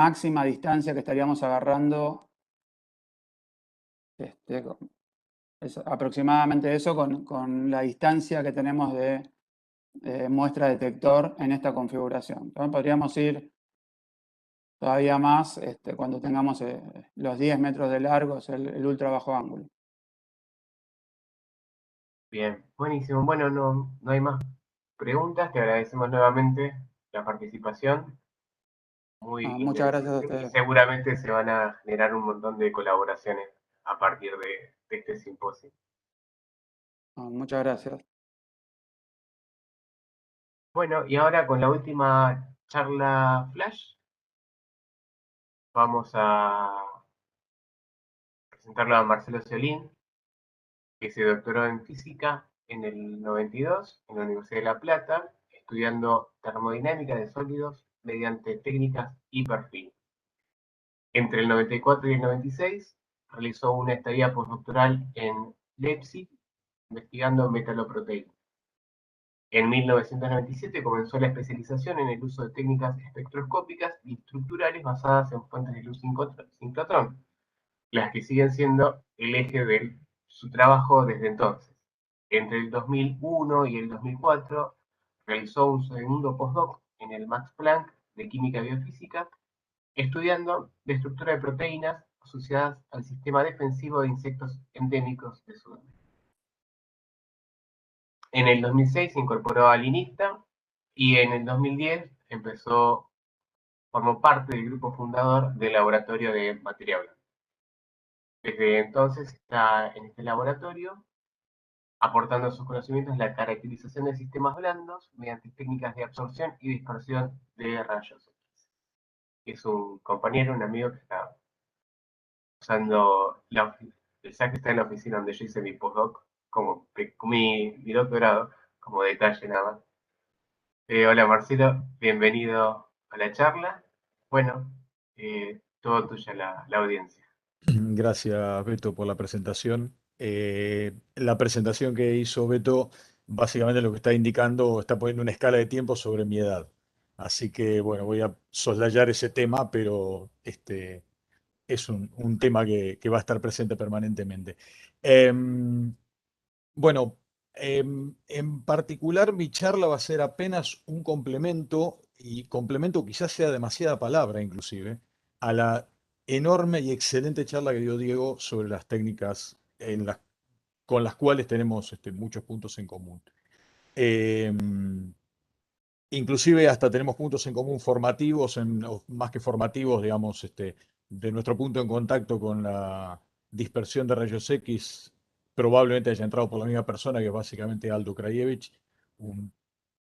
máxima distancia que estaríamos agarrando, es aproximadamente eso con la distancia que tenemos de muestra detector en esta configuración. Entonces podríamos ir todavía más cuando tengamos los 10 metros de largo, es el ultra bajo ángulo. Bien, buenísimo. Bueno, no hay más preguntas. Te agradecemos nuevamente la participación. Muy Muchas gracias a interesante. Y ustedes. seguramente se van a generar un montón de colaboraciones a partir de este simposio. Muchas gracias. Bueno, y ahora con la última charla flash, vamos a presentarlo a Marcelo Ciolín, que se doctoró en física en el 92 en la Universidad de La Plata, estudiando termodinámica de sólidos mediante técnicas hiperfinas. Entre el 94 y el 96 realizó una estadía postdoctoral en Leipzig investigando metaloproteínas. En 1997 comenzó la especialización en el uso de técnicas espectroscópicas y estructurales basadas en fuentes de luz sincrotrón, las que siguen siendo el eje de su trabajo desde entonces. Entre el 2001 y el 2004 realizó un segundo postdoc en el Max Planck de Química y Biofísica, estudiando la estructura de proteínas asociadas al sistema defensivo de insectos endémicos de Sudamérica. En el 2006 se incorporó al INISTA y en el 2010 formó parte del grupo fundador del laboratorio de materia blanca. Desde entonces está en este laboratorio aportando sus conocimientos en la caracterización de sistemas blandos mediante técnicas de absorción y dispersión de rayos X. Es un compañero, un amigo que está usando ya que está en la oficina donde yo hice mi postdoc, como mi doctorado, como detalle nada más. Hola Marcelo, bienvenido a la charla. Bueno, todo tuya la audiencia. Gracias, Beto, por la presentación. La presentación que hizo Beto, básicamente lo que está indicando, está poniendo una escala de tiempo sobre mi edad. Así que, bueno, voy a soslayar ese tema, pero es un tema que va a estar presente permanentemente. Bueno, en particular mi charla va a ser apenas un complemento, y complemento quizás sea demasiada palabra inclusive, a la enorme y excelente charla que dio Diego sobre las técnicas con las cuales tenemos muchos puntos en común. Inclusive hasta tenemos puntos en común formativos, o más que formativos, digamos, de nuestro punto en contacto con la dispersión de rayos X, probablemente haya entrado por la misma persona, que es básicamente Aldo Krajewicz, un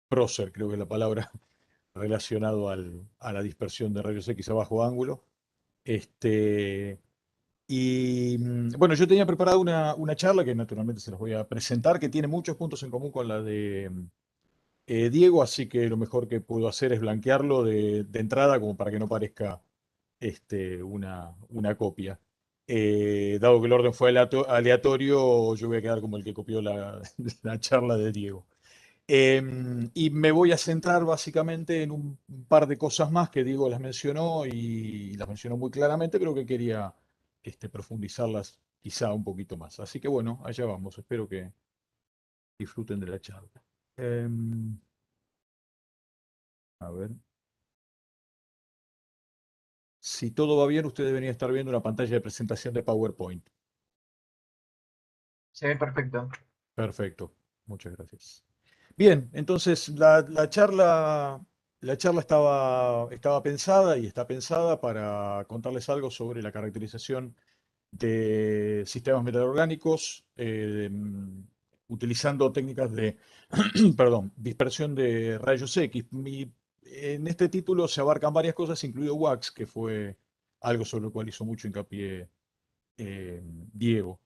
prócer, creo que es la palabra, relacionado a la dispersión de rayos X a bajo ángulo. Bueno, yo tenía preparada una charla que naturalmente se las voy a presentar, que tiene muchos puntos en común con la de Diego, así que lo mejor que puedo hacer es blanquearlo de entrada como para que no parezca una copia. Dado que el orden fue aleatorio, yo voy a quedar como el que copió la charla de Diego. Y me voy a centrar básicamente en un par de cosas más que Diego las mencionó y las mencionó muy claramente, pero que quería profundizarlas quizá un poquito más. Así que bueno, allá vamos. Espero que disfruten de la charla. A ver. Si todo va bien, ustedes deberían estar viendo una pantalla de presentación de PowerPoint. Se ve perfecto. Perfecto, muchas gracias. Bien, entonces la charla estaba pensada y está pensada para contarles algo sobre la caracterización de sistemas metaorgánicos utilizando técnicas de perdón, dispersión de rayos X. En este título se abarcan varias cosas, incluido WAX, que fue algo sobre lo cual hizo mucho hincapié Diego.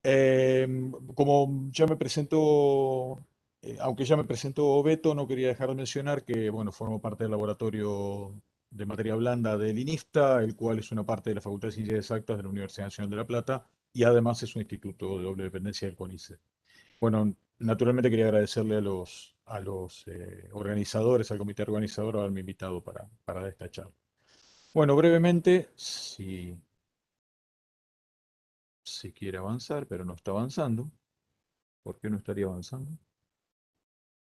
Eh, Como ya me presentó, aunque ya me presentó Beto, no quería dejar de mencionar que, bueno, formo parte del laboratorio de materia blanda del INISTA, el cual es una parte de la Facultad de Ciencias Exactas de la Universidad Nacional de La Plata, y además es un instituto de doble dependencia del CONICET. Bueno, naturalmente quería agradecerle a los organizadores, al comité organizador, haberme invitado para esta charla. Bueno, brevemente, si quiere avanzar, pero no está avanzando. ¿Por qué no estaría avanzando?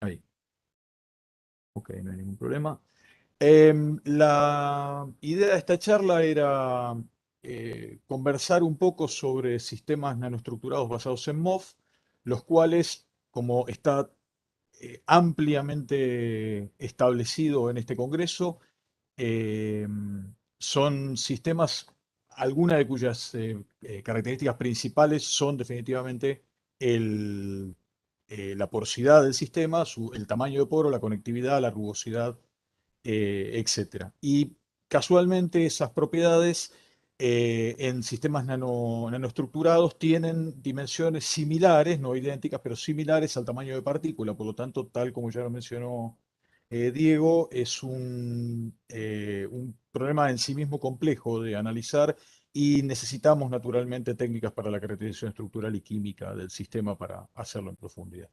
Ahí. Ok, no hay ningún problema. La idea de esta charla era conversar un poco sobre sistemas nanoestructurados basados en MOF, los cuales, como está ampliamente establecido en este congreso, eh, son sistemas, algunas de cuyas características principales son definitivamente la porosidad del sistema, el tamaño de poro, la conectividad, la rugosidad, etcétera. Y casualmente esas propiedades en sistemas nanoestructurados tienen dimensiones similares, no idénticas, pero similares al tamaño de partícula. Por lo tanto, tal como ya lo mencionó Diego, es un problema en sí mismo complejo de analizar y necesitamos naturalmente técnicas para la caracterización estructural y química del sistema para hacerlo en profundidad.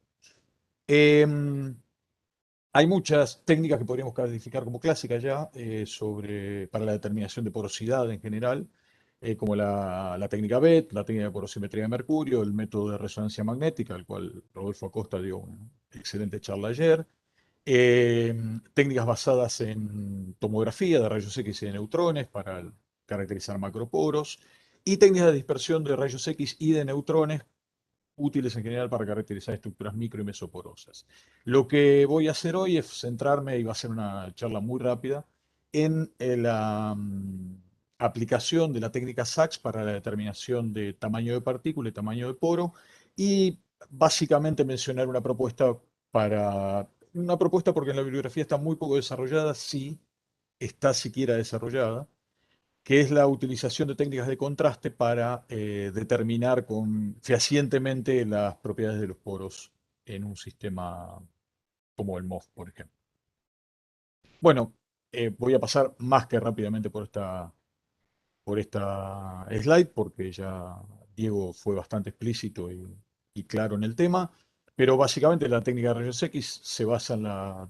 Hay muchas técnicas que podríamos clasificar como clásicas ya para la determinación de porosidad en general, como la técnica BET, la técnica de porosimetría de mercurio, el método de resonancia magnética, al cual Rodolfo Acosta dio una excelente charla ayer. Técnicas basadas en tomografía de rayos X y de neutrones para caracterizar macroporos, y técnicas de dispersión de rayos X y de neutrones útiles en general para caracterizar estructuras micro y mesoporosas. Lo que voy a hacer hoy es centrarme, y va a ser una charla muy rápida, en la aplicación de la técnica SAXS para la determinación de tamaño de partícula y tamaño de poro, y básicamente mencionar una propuesta porque en la bibliografía está muy poco desarrollada, si está siquiera desarrollada, que es la utilización de técnicas de contraste para determinar fehacientemente las propiedades de los poros en un sistema como el MOF, por ejemplo. Bueno, voy a pasar más que rápidamente por esta slide, porque ya Diego fue bastante explícito y claro en el tema, pero básicamente la técnica de rayos X se basa en la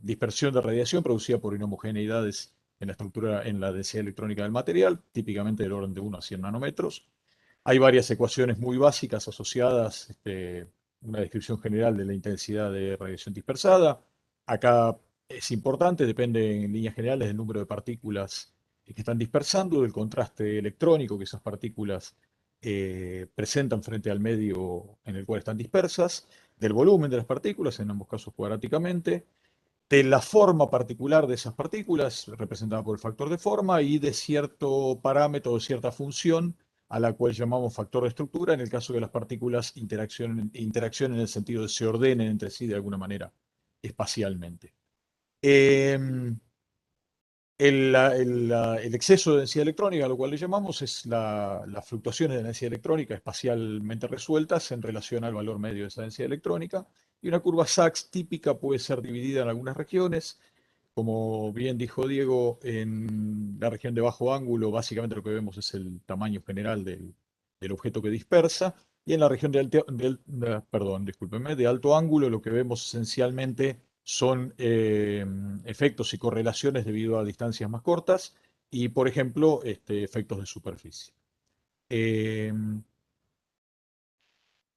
dispersión de radiación producida por inhomogeneidades en la estructura, en la densidad electrónica del material, típicamente del orden de 1 a 100 nanómetros. Hay varias ecuaciones muy básicas asociadas, una descripción general de la intensidad de radiación dispersada. Acá es importante, depende en líneas generales del número de partículas que están dispersando, del contraste electrónico que esas partículas presentan frente al medio en el cual están dispersas, del volumen de las partículas, en ambos casos cuadráticamente, de la forma particular de esas partículas, representada por el factor de forma, y de cierto parámetro, de cierta función, a la cual llamamos factor de estructura, en el caso que las partículas interaccionen en el sentido de se ordenen entre sí de alguna manera espacialmente. El exceso de densidad electrónica, lo cual le llamamos, es las fluctuaciones de densidad electrónica espacialmente resueltas en relación al valor medio de esa densidad electrónica. Y una curva SAXS típica puede ser dividida en algunas regiones. Como bien dijo Diego, en la región de bajo ángulo, básicamente lo que vemos es el tamaño general del objeto que dispersa. Y en la región perdón, discúlpenme, de alto ángulo, lo que vemos esencialmente son efectos y correlaciones debido a distancias más cortas y, por ejemplo, efectos de superficie.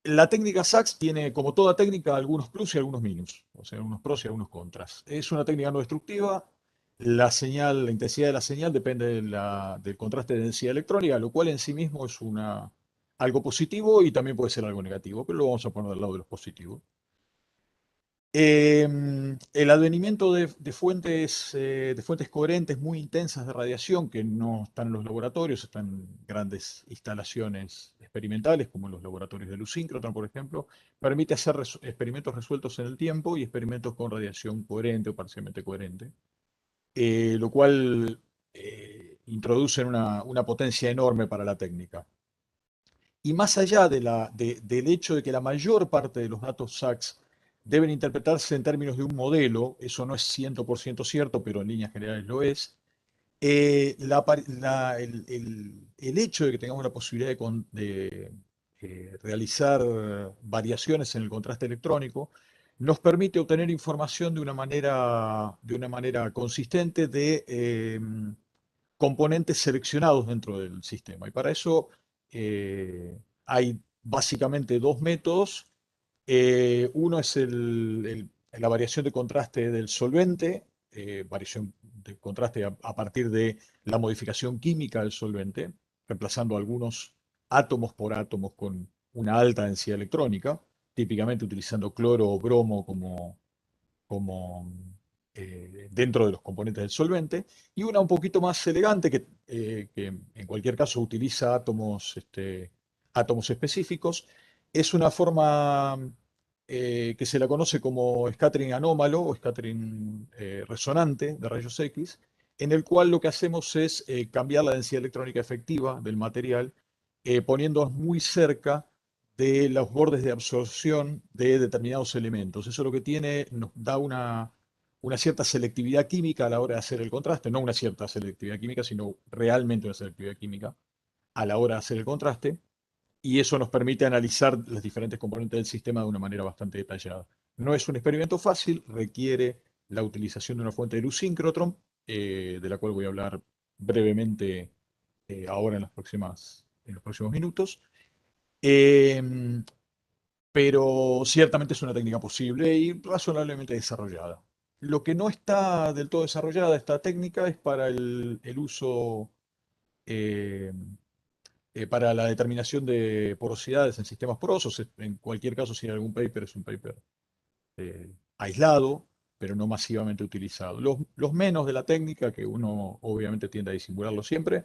La técnica SAXS tiene, como toda técnica, algunos plus y algunos minus, o sea, algunos pros y algunos contras. Es una técnica no destructiva. La intensidad de la señal depende del contraste de densidad electrónica, lo cual en sí mismo es algo positivo y también puede ser algo negativo, pero lo vamos a poner al lado de los positivos. El advenimiento de fuentes coherentes muy intensas de radiación que no están en los laboratorios, están en grandes instalaciones experimentales, como en los laboratorios de luz síncrona, por ejemplo, permite hacer experimentos resueltos en el tiempo y experimentos con radiación coherente o parcialmente coherente, lo cual introduce una potencia enorme para la técnica. Y más allá del hecho de que la mayor parte de los datos SAXS deben interpretarse en términos de un modelo, eso no es 100% cierto, pero en líneas generales lo es, el hecho de que tengamos la posibilidad de realizar variaciones en el contraste electrónico nos permite obtener información de una manera consistente de componentes seleccionados dentro del sistema. Y para eso hay básicamente dos métodos. Uno es la variación de contraste del solvente, variación de contraste a partir de la modificación química del solvente, reemplazando algunos átomos por átomos con una alta densidad electrónica, típicamente utilizando cloro o bromo como dentro de los componentes del solvente, y una un poquito más elegante que en cualquier caso utiliza átomos específicos. Es una forma que se la conoce como scattering anómalo o scattering resonante de rayos X, en el cual lo que hacemos es cambiar la densidad electrónica efectiva del material, poniéndonos muy cerca de los bordes de absorción de determinados elementos. Eso lo que tiene, nos da una cierta selectividad química a la hora de hacer el contraste, no una cierta selectividad química, sino realmente una selectividad química a la hora de hacer el contraste, y eso nos permite analizar los diferentes componentes del sistema de una manera bastante detallada. No es un experimento fácil, requiere la utilización de una fuente de luz síncrotron, de la cual voy a hablar brevemente ahora en los próximos minutos. Pero ciertamente es una técnica posible y razonablemente desarrollada. Lo que no está del todo desarrollada esta técnica es para el uso, eh, para la determinación de porosidades en sistemas porosos. En cualquier caso, si hay algún paper, es un paper aislado, pero no masivamente utilizado. Los menos de la técnica, que uno obviamente tiende a disimularlo siempre.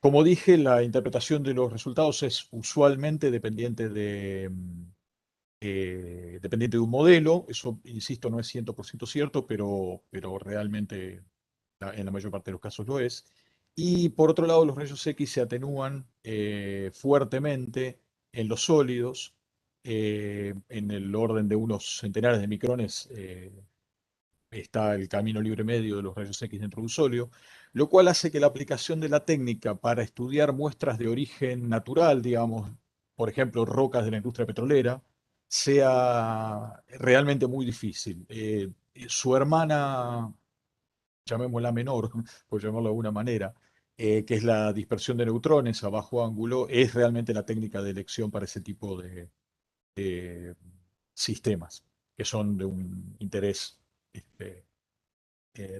Como dije, la interpretación de los resultados es usualmente dependiente de un modelo. Eso, insisto, no es 100% cierto, pero realmente en la mayor parte de los casos lo es. Y por otro lado, los rayos X se atenúan fuertemente en los sólidos, en el orden de unos centenares de micrones. Está el camino libre medio de los rayos X dentro de un sólido, lo cual hace que la aplicación de la técnica para estudiar muestras de origen natural, digamos, por ejemplo, rocas de la industria petrolera, sea realmente muy difícil. Su hermana, llamémosla menor, por llamarlo de alguna manera, que es la dispersión de neutrones a bajo ángulo, es realmente la técnica de elección para ese tipo de sistemas, que son de un interés este,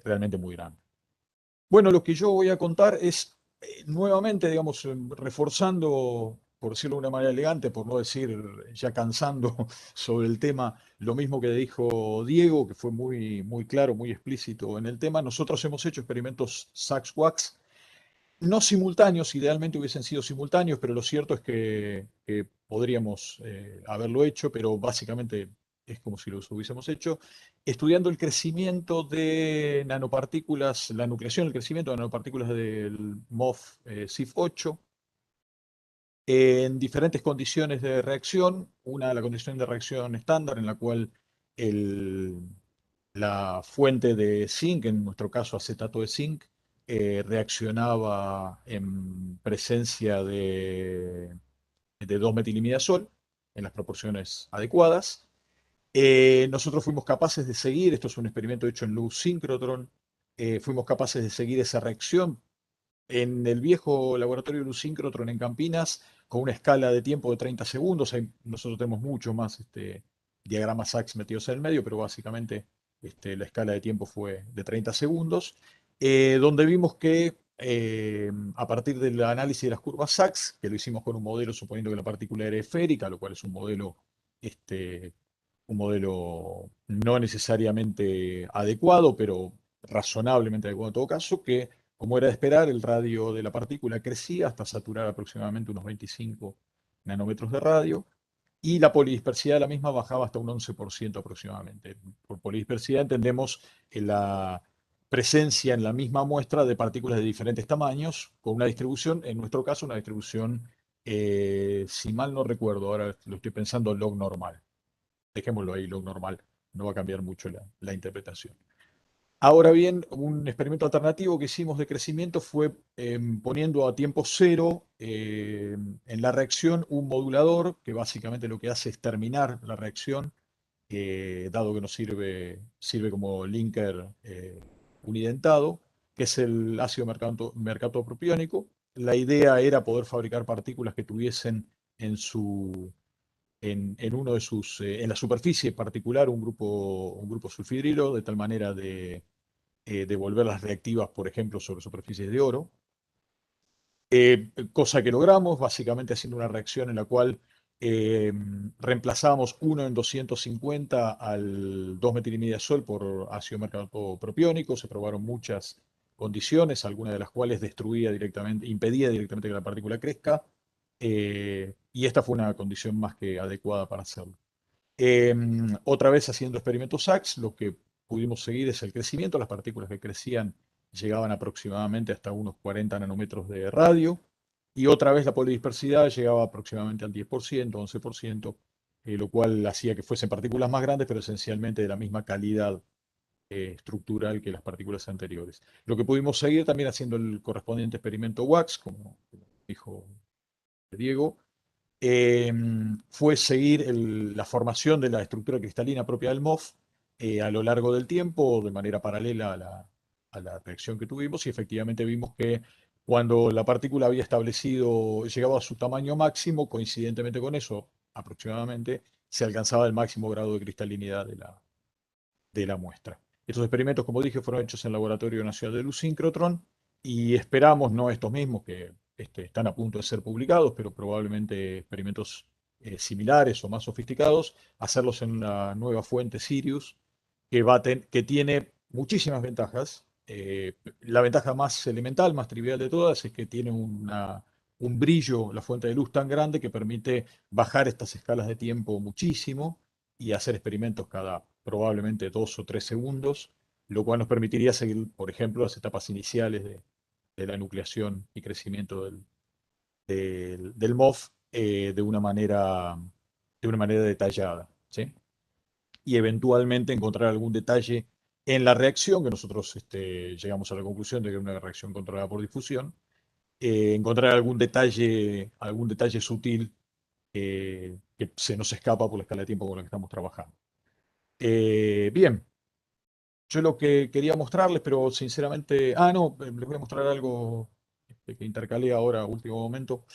realmente muy grande. Bueno, lo que yo voy a contar es nuevamente, digamos, reforzando, por decirlo de una manera elegante, por no decir ya cansando sobre el tema, lo mismo que dijo Diego, que fue muy, muy claro, muy explícito en el tema. Nosotros hemos hecho experimentos SAX-WAX, no simultáneos, idealmente hubiesen sido simultáneos, pero lo cierto es que podríamos haberlo hecho, pero básicamente es como si los hubiésemos hecho, estudiando el crecimiento de nanopartículas, la nucleación, el crecimiento de nanopartículas del MOF CIF8 en diferentes condiciones de reacción. Una, la condición de reacción estándar, en la cual la fuente de zinc, en nuestro caso acetato de zinc, reaccionaba en presencia de 2-metilimidazol en las proporciones adecuadas. Nosotros fuimos capaces de seguir, esto es un experimento hecho en luz síncrotron, fuimos capaces de seguir esa reacción en el viejo laboratorio de luz síncrotron en Campinas con una escala de tiempo de 30 segundos. Nosotros tenemos mucho más diagramas SAX metidos en el medio, pero básicamente la escala de tiempo fue de 30 segundos, donde vimos que a partir del análisis de las curvas SAX, que lo hicimos con un modelo suponiendo que la partícula era esférica, lo cual es un modelo no necesariamente adecuado, pero razonablemente adecuado en todo caso, que como era de esperar, el radio de la partícula crecía hasta saturar aproximadamente unos 25 nanómetros de radio, y la polidispersidad de la misma bajaba hasta un 11% aproximadamente. Por polidispersidad entendemos la presencia en la misma muestra de partículas de diferentes tamaños, con una distribución, en nuestro caso, una distribución, si mal no recuerdo, ahora lo estoy pensando, log normal. Dejémoslo ahí, log normal, no va a cambiar mucho la interpretación. Ahora bien, un experimento alternativo que hicimos de crecimiento fue poniendo a tiempo cero en la reacción un modulador, que básicamente lo que hace es terminar la reacción dado que nos sirve como linker unidentado, que es el ácido mercatopropiónico. La idea era poder fabricar partículas que tuviesen en uno de en la superficie particular un grupo sulfidrilo, de tal manera de volverlas reactivas, por ejemplo, sobre superficies de oro. Cosa que logramos, básicamente haciendo una reacción en la cual reemplazábamos 1 en 250 al 2-metilimidazool por ácido mercatopropiónico. Se probaron muchas condiciones, algunas de las cuales impedía directamente que la partícula crezca, y esta fue una condición más que adecuada para hacerlo. Otra vez haciendo experimentos SAX, lo que pudimos seguir es el crecimiento. Las partículas que crecían llegaban aproximadamente hasta unos 40 nanómetros de radio. Y otra vez la polidispersidad llegaba aproximadamente al 10%, 11%, lo cual hacía que fuesen partículas más grandes, pero esencialmente de la misma calidad estructural que las partículas anteriores. Lo que pudimos seguir también haciendo el correspondiente experimento WAX, como dijo Diego, fue seguir la formación de la estructura cristalina propia del MOF a lo largo del tiempo, de manera paralela a la reacción que tuvimos, y efectivamente vimos que cuando la partícula había llegado a su tamaño máximo, coincidentemente con eso, aproximadamente, se alcanzaba el máximo grado de cristalinidad de la muestra. Estos experimentos, como dije, fueron hechos en el Laboratorio Nacional de Luz Síncrotron, y esperamos, no estos mismos que están a punto de ser publicados, pero probablemente experimentos similares o más sofisticados, hacerlos en una nueva fuente Sirius, que tiene muchísimas ventajas. La ventaja más elemental, más trivial de todas, es que tiene un brillo, la fuente de luz tan grande, que permite bajar estas escalas de tiempo muchísimo y hacer experimentos cada probablemente 2 o 3 segundos, lo cual nos permitiría seguir, por ejemplo, las etapas iniciales de la nucleación y crecimiento del MOF de una manera detallada, ¿sí? Y eventualmente encontrar algún detalle en la reacción, que nosotros llegamos a la conclusión de que era una reacción controlada por difusión, encontrar algún detalle sutil que se nos escapa por la escala de tiempo con la que estamos trabajando. Bien, yo lo que quería mostrarles, pero sinceramente, no, les voy a mostrar algo que intercalé ahora, último momento.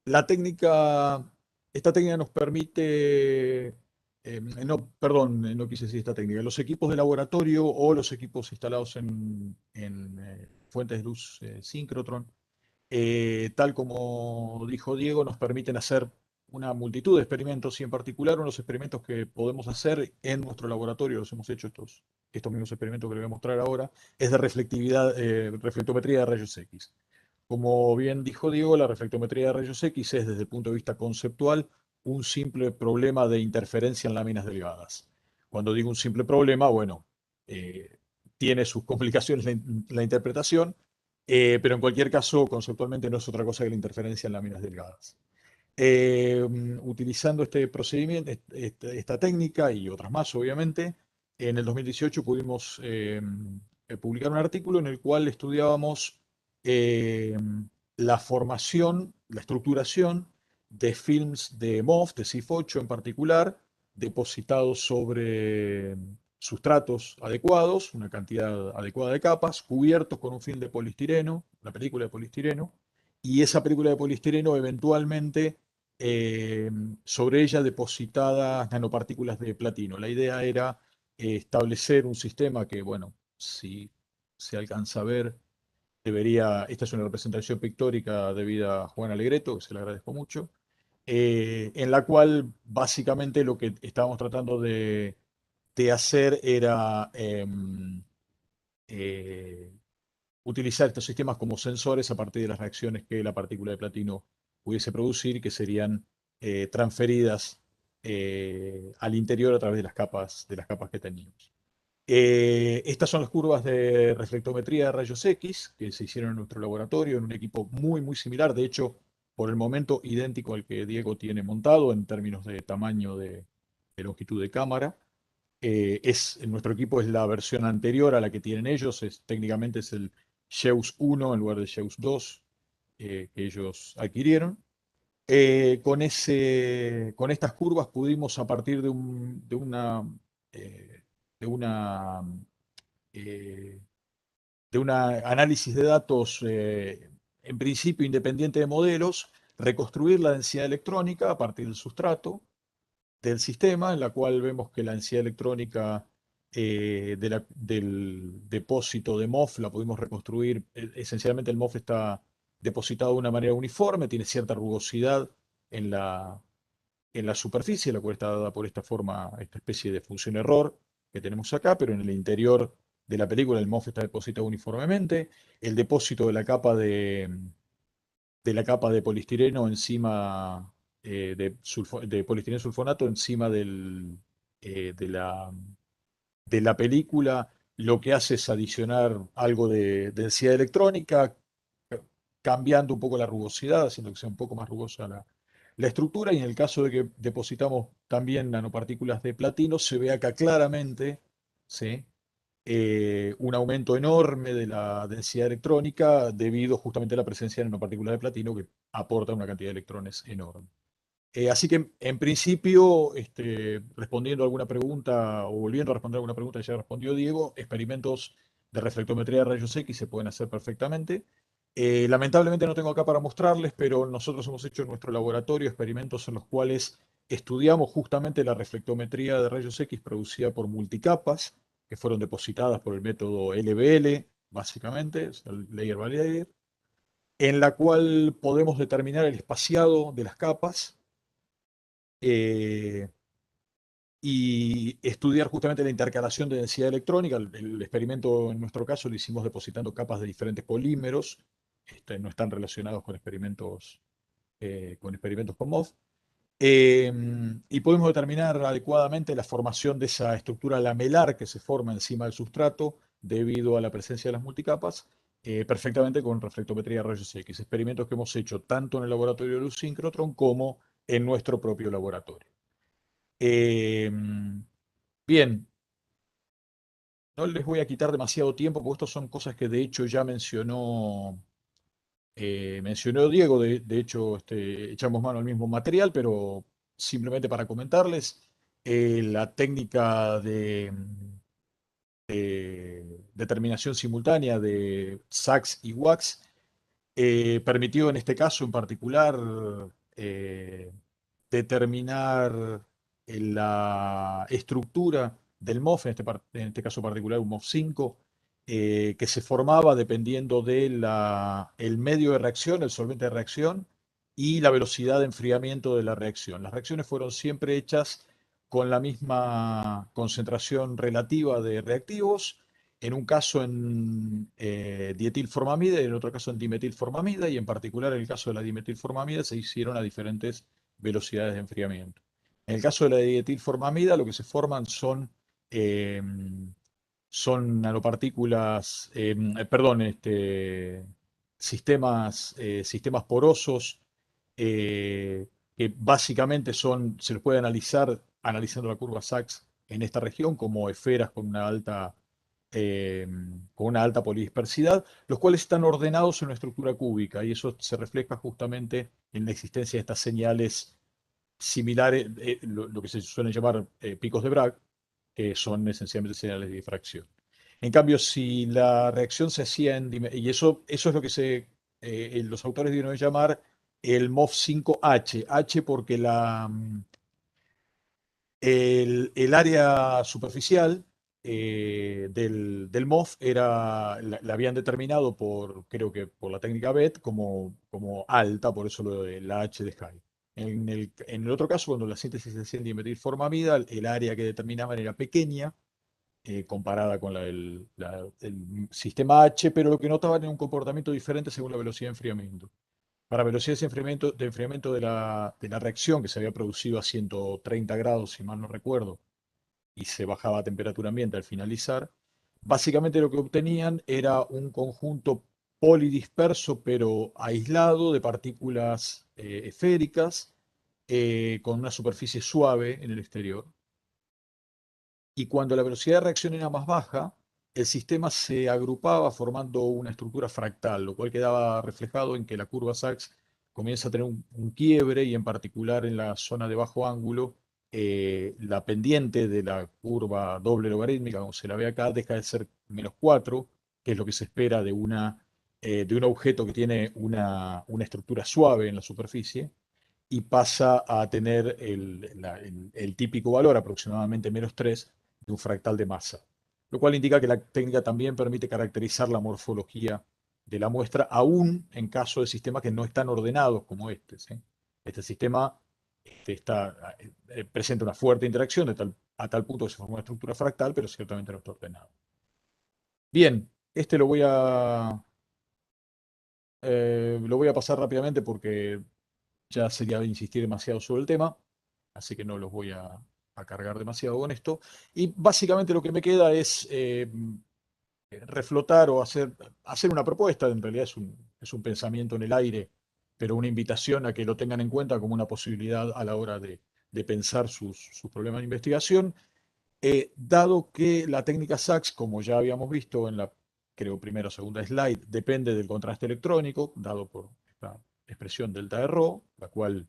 La técnica, esta técnica nos permite, no, perdón, no quise decir esta técnica, los equipos de laboratorio o los equipos instalados en fuentes de luz síncrotron, tal como dijo Diego, nos permiten hacer una multitud de experimentos, y en particular unos experimentos que podemos hacer en nuestro laboratorio, los hemos hecho estos mismos experimentos que les voy a mostrar ahora, es de reflectometría de rayos X. Como bien dijo Diego, la reflectometría de rayos X es, desde el punto de vista conceptual, un simple problema de interferencia en láminas delgadas. Cuando digo un simple problema, bueno, tiene sus complicaciones la interpretación, pero en cualquier caso, conceptualmente no es otra cosa que la interferencia en láminas delgadas. Utilizando este procedimiento, esta técnica y otras más, obviamente, en el 2018 pudimos publicar un artículo en el cual estudiábamos eh, la formación, la estructuración de films de MOF, de CIF8 en particular, depositados sobre sustratos adecuados, una cantidad adecuada de capas, cubiertos con un film de polistireno, una película de polistireno, y esa película de polistireno eventualmente sobre ella depositadas nanopartículas de platino. La idea era establecer un sistema que, bueno, si se alcanza a ver, esta es una representación pictórica debida a Juan Alegreto, que se le agradezco mucho, en la cual básicamente lo que estábamos tratando de hacer era eh, utilizar estos sistemas como sensores a partir de las reacciones que la partícula de platino pudiese producir, que serían transferidas al interior a través de las capas que teníamos. Estas son las curvas de reflectometría de rayos X que se hicieron en nuestro laboratorio, en un equipo muy, muy similar, de hecho, por el momento idéntico al que Diego tiene montado en términos de tamaño de longitud de cámara. Nuestro equipo es la versión anterior a la que tienen ellos, técnicamente es el Zeus 1 en lugar de Zeus 2 que ellos adquirieron. Con estas curvas pudimos, a partir eh, de una, eh, de un análisis de datos, en principio independiente de modelos, reconstruir la densidad electrónica a partir del sustrato del sistema, en la cual vemos que la densidad electrónica del depósito de MOF la pudimos reconstruir. Esencialmente el MOF está depositado de una manera uniforme, tiene cierta rugosidad en la superficie, la cual está dada por esta forma, esta especie de función error que tenemos acá, pero en el interior de la película el MOF está depositado uniformemente. El depósito de la capa de polistireno encima, de poliestireno sulfonato encima de la película, lo que hace es adicionar algo de densidad electrónica, cambiando un poco la rugosidad, haciendo que sea un poco más rugosa la estructura, y en el caso de que depositamos también nanopartículas de platino, se ve acá claramente, ¿sí? Un aumento enorme de la densidad electrónica debido justamente a la presencia de nanopartículas de platino que aportan una cantidad de electrones enorme. Así que en principio, respondiendo a alguna pregunta o volviendo a responder a alguna pregunta que ya respondió Diego, experimentos de reflectometría de rayos X se pueden hacer perfectamente. Lamentablemente no tengo acá para mostrarles, pero nosotros hemos hecho en nuestro laboratorio experimentos en los cuales estudiamos justamente la reflectometría de rayos X producida por multicapas, que fueron depositadas por el método LBL, básicamente, o sea, el layer by layer, en la cual podemos determinar el espaciado de las capas eh, y estudiar justamente la intercalación de densidad electrónica. El experimento en nuestro caso lo hicimos depositando capas de diferentes polímeros, no están relacionados con experimentos con MOF. Y podemos determinar adecuadamente la formación de esa estructura lamelar que se forma encima del sustrato debido a la presencia de las multicapas, perfectamente con reflectometría de rayos X. Experimentos que hemos hecho tanto en el laboratorio de luz síncrotron como en nuestro propio laboratorio. Bien, no les voy a quitar demasiado tiempo porque estas son cosas que de hecho ya mencionó Diego. De hecho, echamos mano al mismo material, pero simplemente para comentarles, la técnica de determinación simultánea de SAX y WAX permitió en este caso en particular eh, determinar la estructura del MOF, en este caso particular un MOF 5, que se formaba dependiendo del medio de reacción, el solvente de reacción y la velocidad de enfriamiento de la reacción. Las reacciones fueron siempre hechas con la misma concentración relativa de reactivos, en un caso en dietilformamida y en otro caso en dimetilformamida, y en particular en el caso de la dimetilformamida se hicieron a diferentes velocidades de enfriamiento. En el caso de la dietilformamida, lo que se forman eh, son nanopartículas, perdón, sistemas porosos, que básicamente se los puede analizar analizando la curva Sachs en esta región como esferas eh, con una alta polidispersidad, los cuales están ordenados en una estructura cúbica, y eso se refleja justamente en la existencia de estas señales similares, lo que se suelen llamar picos de Bragg, que son esencialmente señales de difracción. En cambio, si la reacción se hacía y eso es lo que los autores dieron a llamar el MOF5H, H porque el área superficial del MOF la habían determinado creo que por la técnica BET como alta, por eso lo de la H de High. En el otro caso, cuando la síntesis se hacía en dimetilformamida, el área que determinaban era pequeña, comparada con el sistema H, pero lo que notaban era un comportamiento diferente según la velocidad de enfriamiento. Para velocidades de enfriamiento de la reacción, que se había producido a 130 grados, si mal no recuerdo, y se bajaba a temperatura ambiente al finalizar, básicamente lo que obtenían era un conjunto polidisperso pero aislado de partículas esféricas, con una superficie suave en el exterior. Y cuando la velocidad de reacción era más baja, el sistema se agrupaba formando una estructura fractal, lo cual quedaba reflejado en que la curva Sachs comienza a tener un quiebre y en particular en la zona de bajo ángulo, la pendiente de la curva doble logarítmica, como se la ve acá, deja de ser -4, que es lo que se espera de un objeto que tiene una estructura suave en la superficie, y pasa a tener el típico valor, aproximadamente -3, de un fractal de masa. Lo cual indica que la técnica también permite caracterizar la morfología de la muestra, aún en caso de sistemas que no están ordenados como este, ¿sí? Este sistema presenta una fuerte interacción a tal punto que se forma una estructura fractal, pero ciertamente no está ordenado. Bien, este lo voy a pasar rápidamente porque ya sería insistir demasiado sobre el tema, así que no los voy a cargar demasiado con esto. Y básicamente lo que me queda es reflotar o hacer una propuesta. En realidad es un pensamiento en el aire, pero una invitación a que lo tengan en cuenta como una posibilidad a la hora de pensar sus problemas de investigación. Dado que la técnica SAXS, como ya habíamos visto en la, creo, primera o segunda slide, depende del contraste electrónico, dado por esta expresión delta de Rho, la cual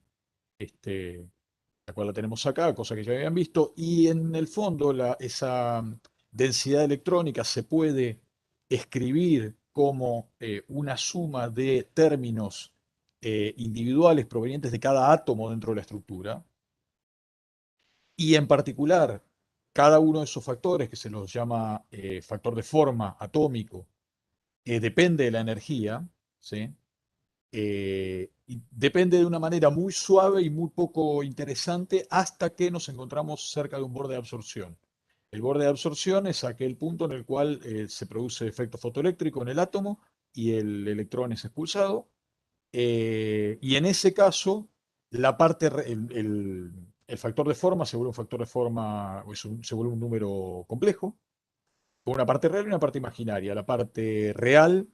la tenemos acá, cosa que ya habían visto, y en el fondo esa densidad electrónica se puede escribir como una suma de términos individuales provenientes de cada átomo dentro de la estructura, y en particular, cada uno de esos factores, que se los llama factor de forma atómico, depende de la energía, ¿sí? Y depende de una manera muy suave y muy poco interesante hasta que nos encontramos cerca de un borde de absorción. El borde de absorción es aquel punto en el cual se produce efecto fotoeléctrico en el átomo y el electrón es expulsado. Y en ese caso, el factor de forma se vuelve un factor de forma, se vuelve un número complejo, con una parte real y una parte imaginaria. La parte real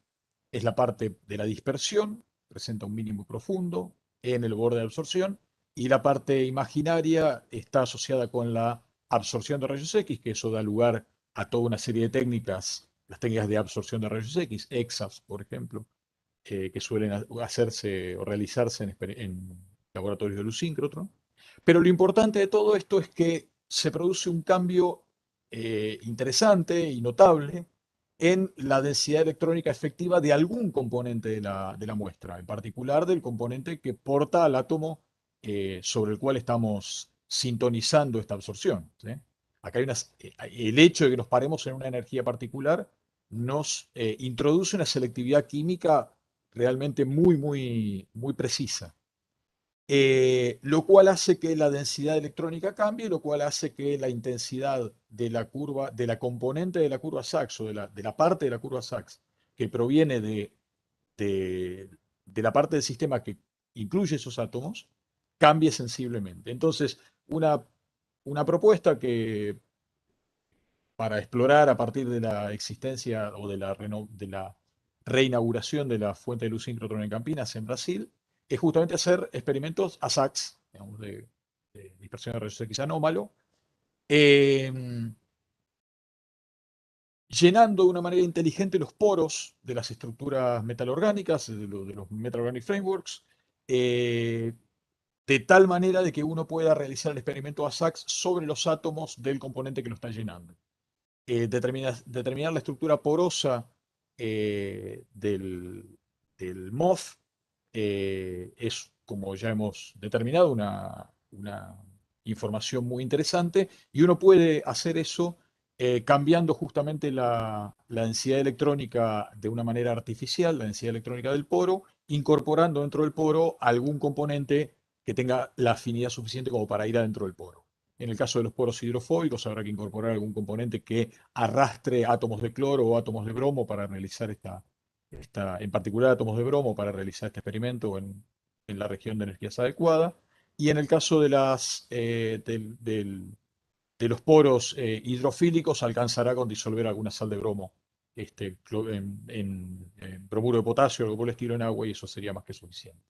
es la parte de la dispersión, presenta un mínimo profundo en el borde de absorción, y la parte imaginaria está asociada con la absorción de rayos X, que eso da lugar a toda una serie de técnicas, las técnicas de absorción de rayos X, EXAFS, por ejemplo, que suelen hacerse o realizarse en laboratorios de luz síncrotron. Pero lo importante de todo esto es que se produce un cambio interesante y notable en la densidad electrónica efectiva de algún componente de la muestra, en particular del componente que porta al átomo sobre el cual estamos sintonizando esta absorción, ¿sí? Acá el hecho de que nos paremos en una energía particular nos introduce una selectividad química realmente muy, muy, muy precisa. Lo cual hace que la densidad electrónica cambie, lo cual hace que la intensidad de la curva, de la componente de la curva Sachs, o de la parte de la curva Sachs, que proviene de la parte del sistema que incluye esos átomos, cambie sensiblemente. Entonces, una propuesta que para explorar a partir de la existencia o de la reinauguración de la fuente de luz síncrotron en Campinas, en Brasil, es justamente hacer experimentos ASACS, digamos, de dispersión de rayos X anómalo, eh, llenando de una manera inteligente los poros de las estructuras metalorgánicas, de los Metal Organic Frameworks, de tal manera de que uno pueda realizar el experimento ASACS sobre los átomos del componente que lo está llenando. Determinar la estructura porosa del MOF es, como ya hemos determinado, una información muy interesante, y uno puede hacer eso cambiando justamente la densidad electrónica de una manera artificial, la densidad electrónica del poro, incorporando dentro del poro algún componente que tenga la afinidad suficiente como para ir adentro del poro. En el caso de los poros hidrofóbicos, habrá que incorporar algún componente que arrastre átomos de cloro o átomos de bromo para realizar en particular átomos de bromo para realizar este experimento en la región de energías adecuada. Y en el caso de los poros hidrofílicos, alcanzará con disolver alguna sal de bromo en bromuro de potasio o algo por el estilo en agua, y eso sería más que suficiente.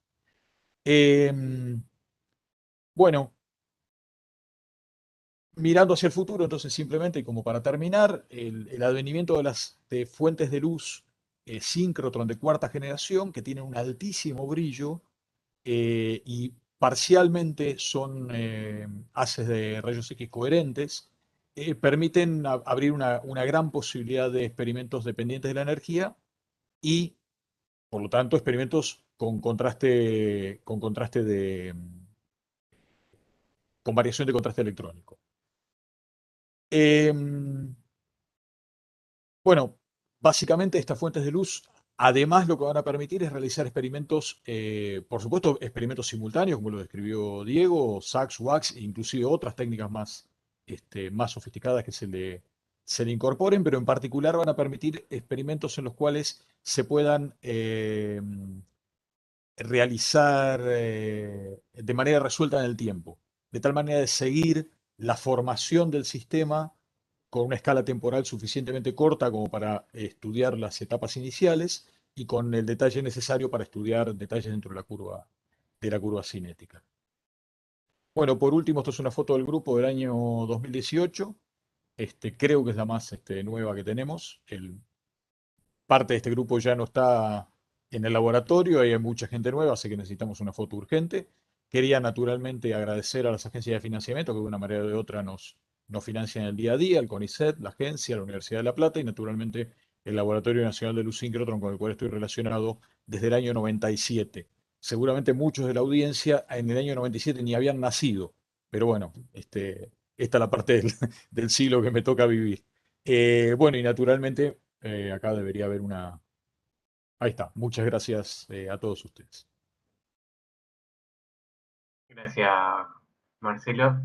Bueno, mirando hacia el futuro, entonces simplemente, y como para terminar, el advenimiento de fuentes de luz síncrotron de cuarta generación, que tienen un altísimo brillo, y parcialmente son haces de rayos X coherentes, permiten abrir una gran posibilidad de experimentos dependientes de la energía y, por lo tanto, experimentos con variación de contraste electrónico. Bueno, básicamente estas fuentes de luz, además lo que van a permitir es realizar experimentos, por supuesto, experimentos simultáneos, como lo describió Diego, SAX, WAX, e inclusive otras técnicas más sofisticadas que se le incorporen, pero en particular van a permitir experimentos en los cuales se puedan realizar de manera resuelta en el tiempo, de tal manera de seguir la formación del sistema con una escala temporal suficientemente corta como para estudiar las etapas iniciales y con el detalle necesario para estudiar detalles dentro de la curva cinética. Bueno, por último, esto es una foto del grupo del año 2018. Creo que es la más nueva que tenemos. Parte de este grupo ya no está en el laboratorio, hay mucha gente nueva, así que necesitamos una foto urgente. Quería naturalmente agradecer a las agencias de financiamiento que de una manera o de otra nos financian el día a día, el CONICET, la agencia, la Universidad de La Plata y naturalmente el Laboratorio Nacional de Luz Síncrotron con el cual estoy relacionado desde el año 97. Seguramente muchos de la audiencia en el año 97 ni habían nacido, pero bueno, esta es la parte del siglo que me toca vivir. Bueno, y naturalmente acá debería haber una... Ahí está. Muchas gracias a todos ustedes. Gracias, Marcelo.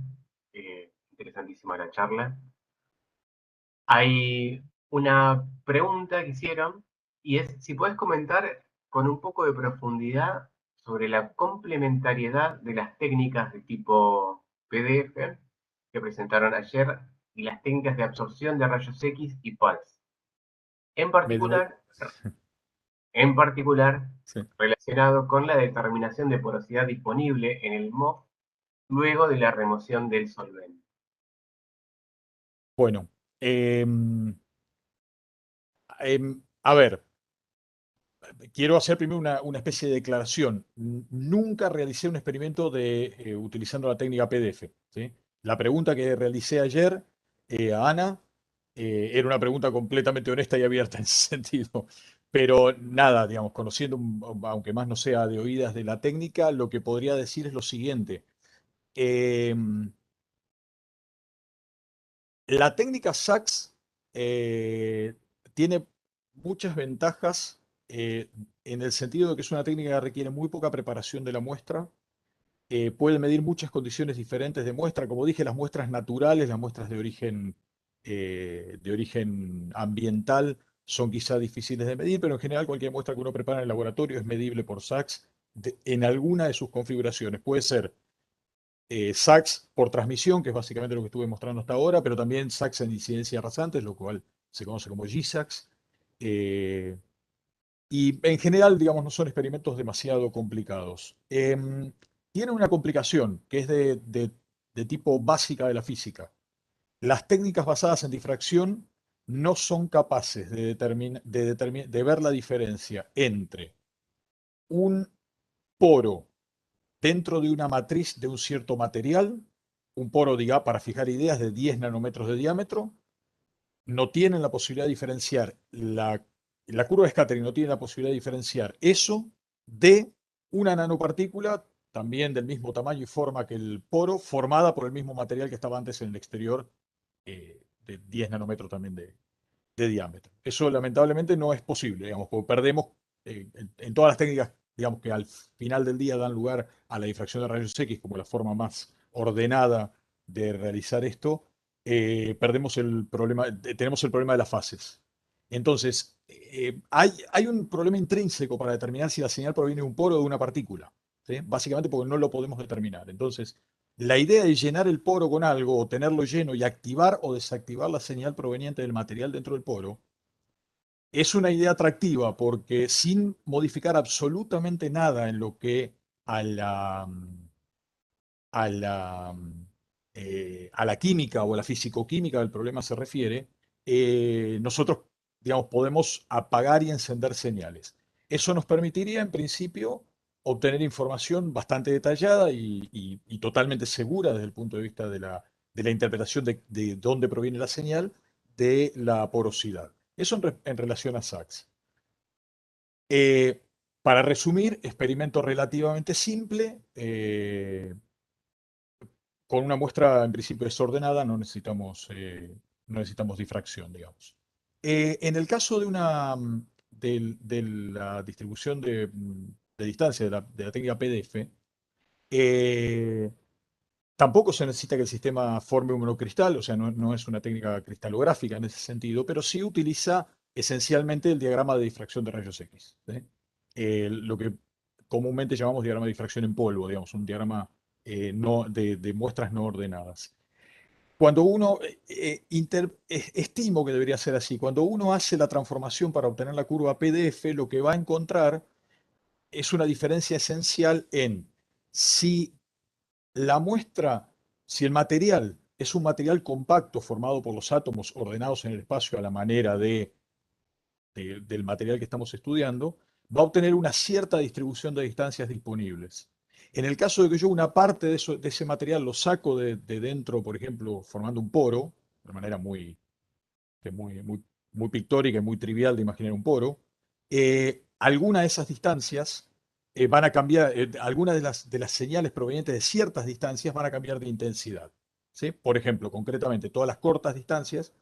Interesantísima la charla. Hay una pregunta que hicieron y es si puedes comentar con un poco de profundidad sobre la complementariedad de las técnicas de tipo PDF que presentaron ayer y las técnicas de absorción de rayos X y pulse. En particular, Sí. relacionado con la determinación de porosidad disponible en el MOF luego de la remoción del solvente. Bueno, a ver, quiero hacer primero una especie de declaración. Nunca realicé un experimento utilizando la técnica PDF, ¿sí? La pregunta que realicé ayer a Ana era una pregunta completamente honesta y abierta en ese sentido. Pero nada, digamos, conociendo, aunque más no sea de oídas de la técnica, lo que podría decir es lo siguiente. La técnica SAX tiene muchas ventajas en el sentido de que es una técnica que requiere muy poca preparación de la muestra. Puede medir muchas condiciones diferentes de muestra. Como dije, las muestras naturales, las muestras de origen ambiental, son quizá difíciles de medir, pero en general cualquier muestra que uno prepara en el laboratorio es medible por SAX en alguna de sus configuraciones. Puede ser SAX por transmisión, que es básicamente lo que estuve mostrando hasta ahora, pero también SAX en incidencia rasante, lo cual se conoce como GSAX. Y en general, digamos, no son experimentos demasiado complicados. Tiene una complicación que es de tipo básica de la física. Las técnicas basadas en difracción no son capaces de ver la diferencia entre un poro dentro de una matriz de un cierto material, un poro, diga, para fijar ideas de 10 nanómetros de diámetro, no tienen la posibilidad de diferenciar, la curva de scattering no tiene la posibilidad de diferenciar eso de una nanopartícula, también del mismo tamaño y forma que el poro, formada por el mismo material que estaba antes en el exterior, de 10 nanómetros también de diámetro. Eso lamentablemente no es posible, digamos, porque perdemos en todas las técnicas, digamos, que al final del día dan lugar a la difracción de rayos X como la forma más ordenada de realizar esto, tenemos el problema de las fases. Entonces, hay un problema intrínseco para determinar si la señal proviene de un poro o de una partícula, ¿sí? Básicamente porque no lo podemos determinar. Entonces, la idea de llenar el poro con algo o tenerlo lleno y activar o desactivar la señal proveniente del material dentro del poro es una idea atractiva porque sin modificar absolutamente nada en lo que a a la, a la química o a la fisicoquímica del problema se refiere, nosotros, digamos, podemos apagar y encender señales. Eso nos permitiría, en principio, obtener información bastante detallada y totalmente segura desde el punto de vista de la interpretación de dónde proviene la señal, de la porosidad. Eso en relación a SACS. Para resumir, experimento relativamente simple, con una muestra en principio desordenada, no necesitamos difracción, digamos. En el caso de la distribución de distancia de la técnica PDF, tampoco se necesita que el sistema forme un monocristal, o sea, no es una técnica cristalográfica en ese sentido, pero sí utiliza esencialmente el diagrama de difracción de rayos X, ¿sí? Lo que comúnmente llamamos diagrama de difracción en polvo, digamos, un diagrama de muestras no ordenadas. Cuando uno, estimo que debería ser así, cuando uno hace la transformación para obtener la curva PDF, lo que va a encontrar es una diferencia esencial en si la muestra, si el material es un material compacto formado por los átomos ordenados en el espacio a la manera del material que estamos estudiando, va a obtener una cierta distribución de distancias disponibles. En el caso de que yo una parte de ese material lo saco de dentro, por ejemplo, formando un poro, de manera muy pictórica y muy trivial de imaginar un poro, algunas de esas distancias van a cambiar, algunas de las señales provenientes de ciertas distancias van a cambiar de intensidad, ¿sí? Por ejemplo, concretamente, todas las distancias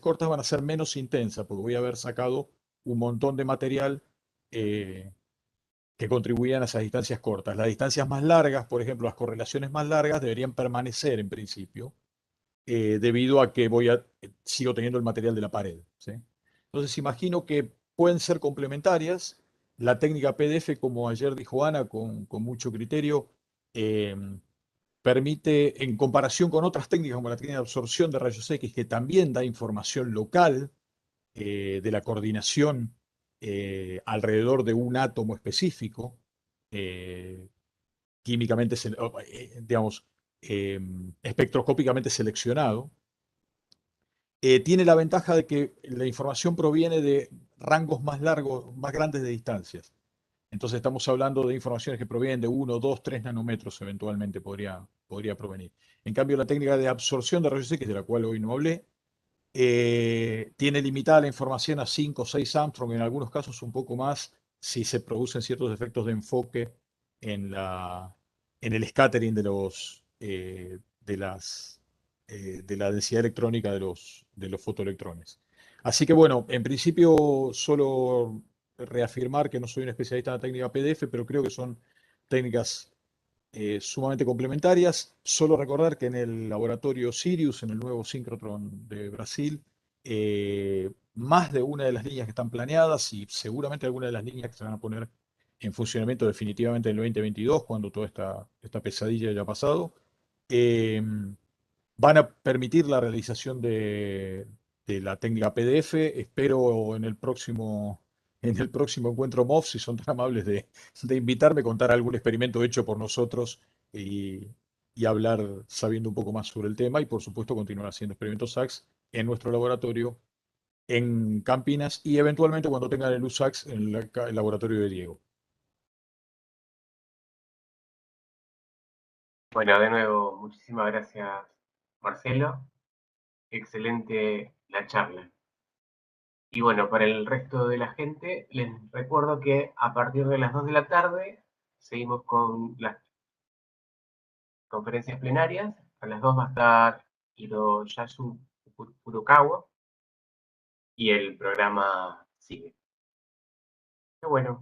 cortas van a ser menos intensas, porque voy a haber sacado un montón de material que contribuían a esas distancias cortas. Las distancias más largas, por ejemplo, las correlaciones más largas deberían permanecer en principio, debido a que sigo teniendo el material de la pared, ¿sí? Entonces imagino que pueden ser complementarias. La técnica PDF, como ayer dijo Ana, con mucho criterio, eh, permite, en comparación con otras técnicas como la técnica de absorción de rayos X, que también da información local de la coordinación alrededor de un átomo específico, eh, químicamente, digamos, espectroscópicamente seleccionado, tiene la ventaja de que la información proviene de rangos más largos, más grandes de distancias. Entonces estamos hablando de informaciones que provienen de 1, 2, 3 nanómetros eventualmente podría provenir. En cambio, la técnica de absorción de rayos X, de la cual hoy no hablé, tiene limitada la información a 5 o 6 Armstrong, en algunos casos un poco más, si se producen ciertos efectos de enfoque en el scattering de la densidad electrónica de los fotoelectrones. Así que bueno, en principio solo reafirmar que no soy un especialista en la técnica PDF, pero creo que son técnicas sumamente complementarias. Solo recordar que en el laboratorio Sirius, en el nuevo síncrotron de Brasil, más de una de las líneas que están planeadas y seguramente algunas de las líneas que se van a poner en funcionamiento definitivamente en el 2022, cuando toda esta pesadilla haya pasado, van a permitir la realización de la técnica PDF. Espero en el próximo encuentro MOF, si son tan amables de invitarme, contar algún experimento hecho por nosotros y hablar sabiendo un poco más sobre el tema y por supuesto continuar haciendo experimentos SACS en nuestro laboratorio en Campinas y eventualmente cuando tengan el USACS en el laboratorio de Diego. Bueno, de nuevo, muchísimas gracias, Marcelo. Excelente la charla. Y bueno, para el resto de la gente, les recuerdo que a partir de las 2 de la tarde seguimos con las conferencias plenarias. A las 2 va a estar Hiroyasu Furukawa y el programa sigue. Qué bueno.